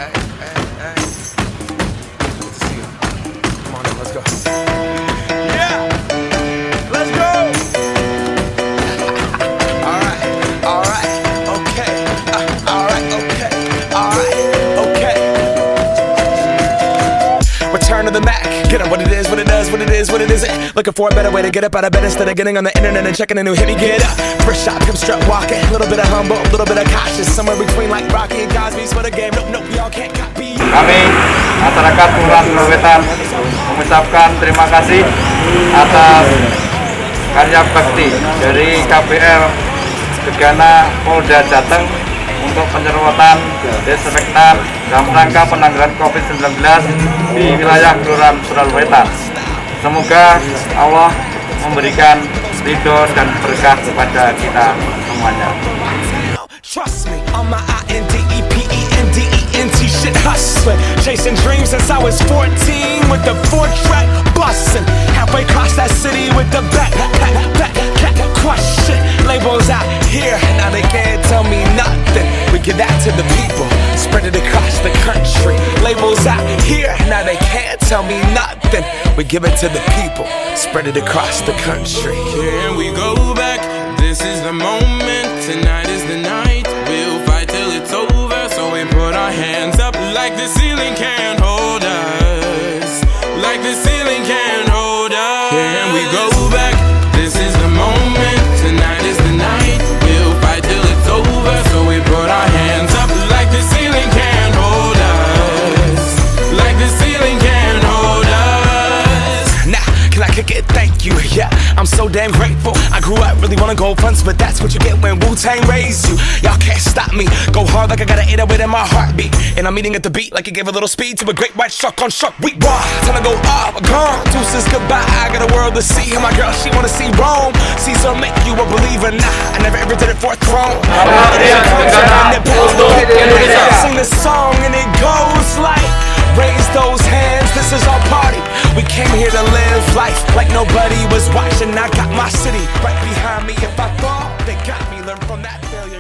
hey. Good to see you. Come on in, let's go. Yeah! Let's go! Alright, okay. Alright, okay. Return to the Mac. Get up what it is, what it does, what it is, what it isn't. Looking for a better way to get up out of bed instead of getting on the internet and checking a new hit. Me get up. First shot, come strut walking. A little bit of humble, a little bit of cautious. Somewhere between like Rocky and Cosby's for the game. Nope, y'all can't copy. Kami, masyarakat Kelurahan Sulawwetan, mengucapkan terima kasih atas karya bakti dari KPL Gegana Polda Jateng untuk penyerotan desinfektan dalam rangka penanggulangan COVID-19 di wilayah Kelurahan Sulawwetan. Semoga Allah memberikan ridho dan berkah kepada kita semuanya. Trust me, on my INDEPENDENT shit hustling, chasing dreams since I was 14 with the 4-track bustin', halfway across that city with the back question. Labels out here, now they can't tell me nothing. We give that to the people, spread it across the country. Labels out here, now they can't tell me nothing. We give it to the people, spread it across the country. Here we go back, this is the moment, tonight is the night. We'll fight till it's over, so we put our hands up like the ceiling can't hold us. Like the ceiling can't hold us. Here we go back, this is the moment, tonight is the night. We'll fight till it's over, so we put our hands up like the ceiling can't hold us. Like the ceiling can't hold us. Now, can I kick it? Thank you, yeah, I'm so damn grateful. I grew up really wanna go fronts, but that's what you get when Wu-Tang raised you. Y'all can't stop me, go hard like I got an 808 in my heartbeat. And I'm eating at the beat like it gave a little speed to a great white shark on shark week. Raw, time to go off, gone, deuces goodbye. I got a world to see, and my girl, she wanna see Rome. Caesar make you a believer, nah, I never ever did it for a throne. Sing this song and it goes like, raise those hands, this is our party. We came here to live life like nobody was watching. I got my city right behind me. If I fall, they got me. Learn from that failure.